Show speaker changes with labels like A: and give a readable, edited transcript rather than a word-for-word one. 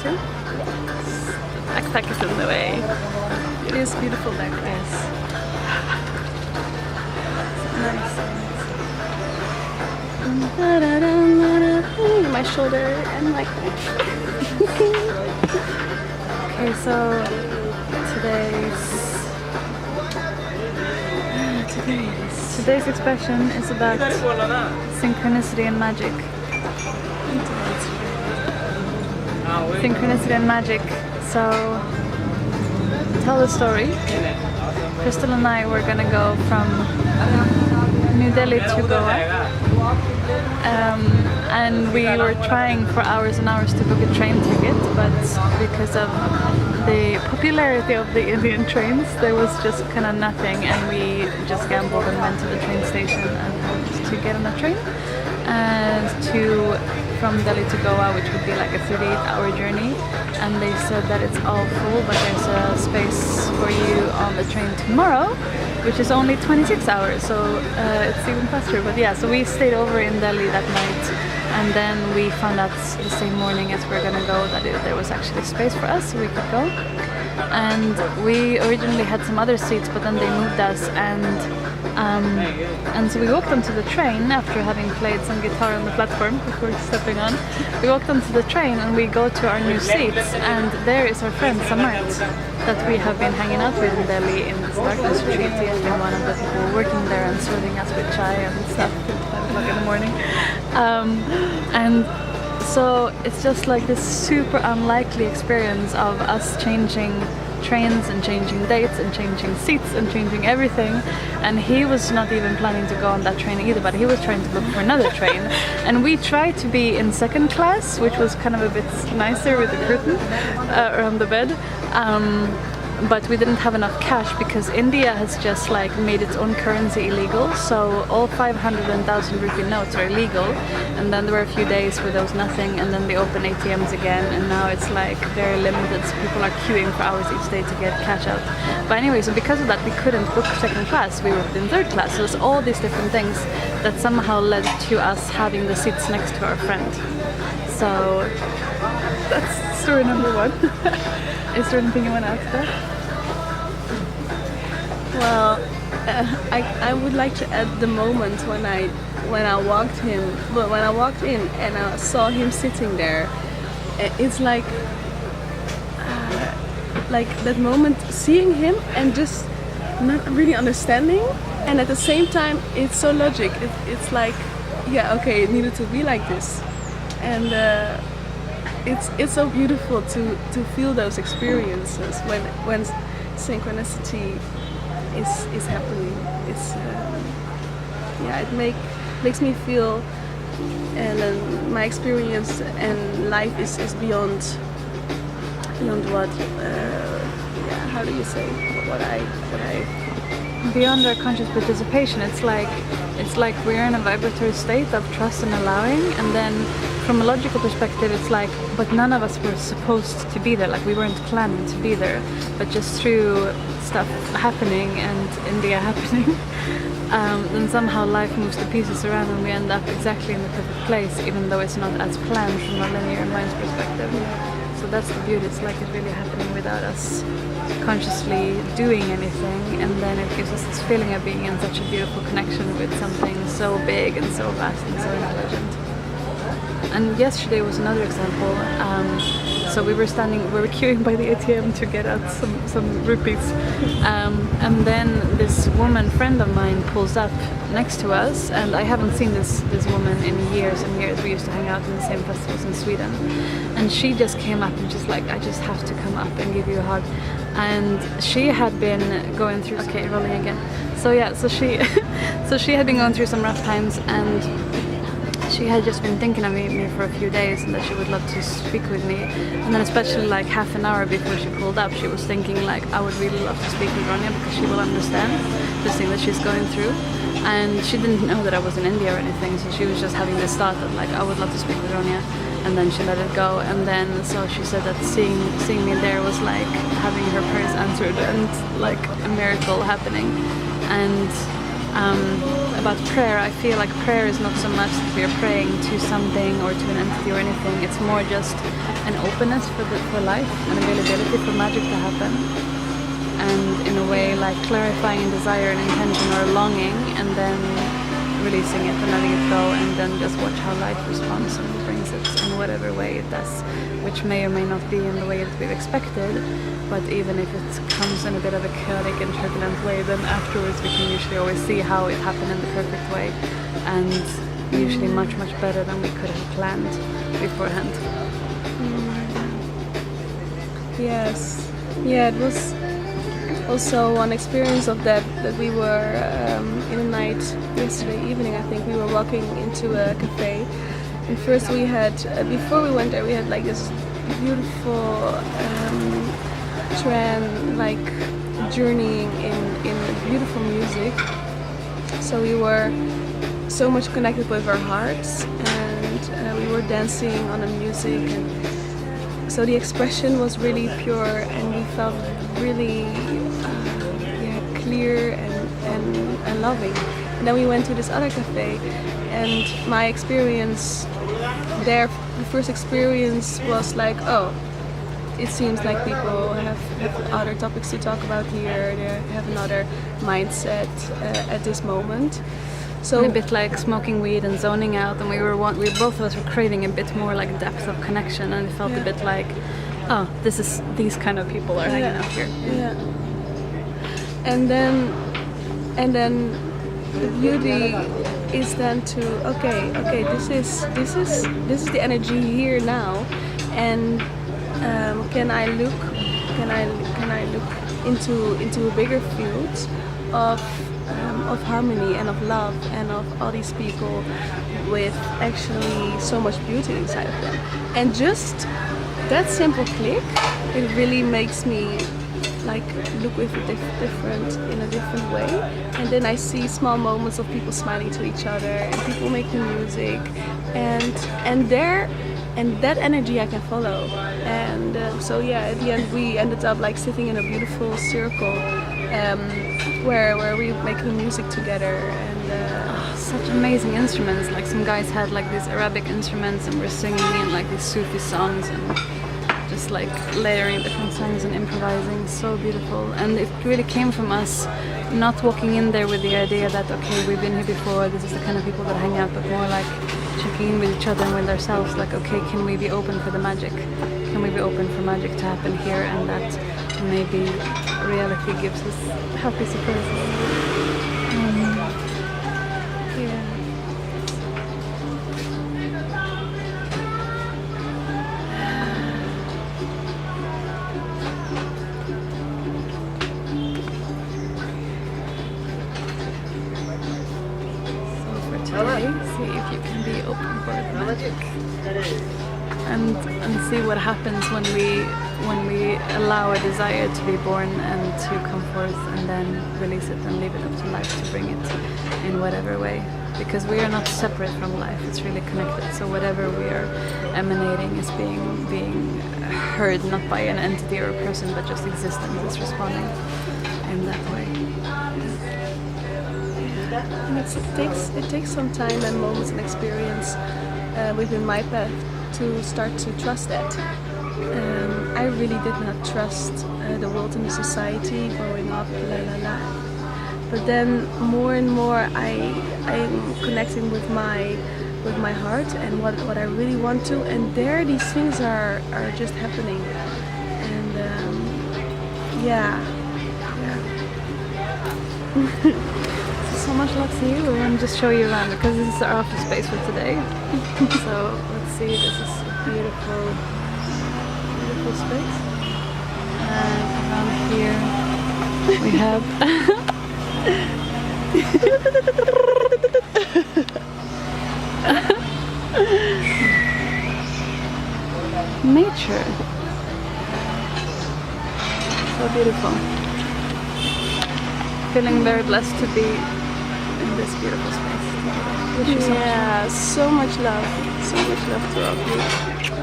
A: too? The backpack is in the way. It is beautiful backpack.
B: Yes.
A: Nice. My shoulder and my okay, so today's expression is about synchronicity and magic. Synchronicity and magic. So, tell the story. Crystal and I were gonna go from New Delhi to Goa, and we were trying for hours and hours to book a train ticket, but because of the popularity of the Indian trains, there was just kind of nothing, and we just gambled and went to the train station and hoped to get on a train from Delhi to Goa, which would be like a 38-hour journey. And they said that it's all full, but there's a space for you on the train tomorrow, which is only 26 hours, so it's even faster. But yeah, so we stayed over in Delhi that night, and then we found out the same morning as we were gonna go that there was actually space for us, so we could go. And we originally had some other seats, but then they moved us, and so we walked onto the train after having played some guitar on the platform before stepping on. We walked onto the train and we go to our new seats, and there is our friend Samart that we have been hanging out with in Delhi in this darkness retreat. He has been one of the people working there and serving us with chai and stuff at 5 o'clock in the morning. And so it's just like this super unlikely experience of us changing trains and changing dates and changing seats and changing everything, and he was not even planning to go on that train either, but he was trying to book for another train, and we tried to be in second class, which was kind of a bit nicer with the curtain around the bed, but we didn't have enough cash because India has just like made its own currency illegal, so all 500 and 1,000 rupee notes are illegal, and then there were a few days where there was nothing, and then they opened ATMs again, and now it's like very limited, so people are queuing for hours each day to get cash out. But anyway, so because of that we couldn't book second class, we were in third class, so there's all these different things that somehow led to us having the seats next to our friend. So that's story number one. Is there anything you want to add to that?
B: Well, I would like to add the moment when I walked in and I saw him sitting there. It's like that moment, seeing him and just not really understanding, and at the same time it's so logic. It's like, yeah, okay, it needed to be like this, and it's so beautiful to feel those experiences when synchronicity is happening. It's it makes me feel, and then my experience and life is beyond what how do you say what I
A: beyond our conscious participation. It's like we're in a vibratory state of trust and allowing, and then from a logical perspective it's like, but none of us were supposed to be there, like we weren't planning to be there, but just through stuff happening and India happening, then somehow life moves the pieces around and we end up exactly in the perfect place, even though it's not as planned from a linear mind's perspective. So that's the beauty, it's like it's really happening without us consciously doing anything, and then it gives us this feeling of being in such a beautiful connection with something so big and so vast and so intelligent. And yesterday was another example. So we were queuing by the ATM to get out some rupees, and then this woman friend of mine pulls up next to us, and I haven't seen this woman in years and years. We used to hang out in the same festivals in Sweden, and she just came up and just like, I just have to come up and give you a hug. And she had been going through, okay, rolling again. So yeah, so she had been going through some rough times, and she had just been thinking of me for a few days and that she would love to speak with me. And then especially like half an hour before she pulled up, she was thinking like, I would really love to speak with Ronja because she will understand this thing that she's going through. And she didn't know that I was in India or anything, so she was just having this thought of like, I would love to speak with Ronja. And then she let it go, and then so she said that seeing me there was like having her prayers answered and like a miracle happening. And about prayer, I feel like prayer is not so much that we are praying to something or to an entity or anything. It's more just an openness for life, an availability for magic to happen, and in a way like clarifying a desire, an intention, or a longing, and then releasing it and letting it go, and then just watch how life responds and brings it in whatever way it does, which may or may not be in the way that we've expected. But even if it comes in a bit of a chaotic and turbulent way, then afterwards we can usually always see how it happened in the perfect way, and usually much better than we could have planned beforehand.
B: Yes. Yeah, it was also one experience of that we were in a night yesterday evening. I think we were walking into a cafe, and first we had before we went there we had like this beautiful like journeying in beautiful music. So we were so much connected with our hearts, and we were dancing on the music, and so the expression was really pure, and we felt really clear and loving. And then we went to this other cafe, and my experience there, the first experience was like, oh, it seems like people have other topics to talk about here, they have another mindset at this moment. So
A: a bit like smoking weed and zoning out, and we both of us were craving a bit more like depth of connection, and it felt a bit like, oh, these kind of people are hanging out here.
B: Yeah. And then the beauty is then to okay, this is the energy here now, and can I look into a bigger field of harmony and of love and of all these people with actually so much beauty inside of them. And just that simple click, it really makes me like look with in a different way. And then I see small moments of people smiling to each other and people making music, and that energy I can follow. And so yeah, at the end we ended up like sitting in a beautiful circle where we were making music together, and
A: such amazing instruments. Like some guys had like these Arabic instruments, and we're singing in like these Sufi songs, and just like layering different songs and improvising. So beautiful. And it really came from us not walking in there with the idea that okay, we've been here before, this is the kind of people that hang out, but more like checking in with each other and with ourselves, like okay, can we be open for the magic? Can we be open for magic to happen here, and that maybe reality gives us happy surprises.
B: yeah.
A: So for today, see if you can be open for the magic, and see what happens when we allow a desire to be born and to come forth, and then release it and leave it up to life to bring it in whatever way. Because we are not separate from life; it's really connected. So whatever we are emanating is being heard not by an entity or a person, but just existence is responding in that way.
B: And it takes some time and moments and experience within my path to start to trust that. I really did not trust the world and the society growing up, But then more and more I'm connecting with my heart and what I really want to, and there these things are just happening. And
A: So much love to you. We're going to just show you around because this is our office space for today. So let's see, this is a beautiful space. And around here we have nature. So beautiful. Feeling very blessed to be in this beautiful space. Wish you so much love.
B: so much love to all of you.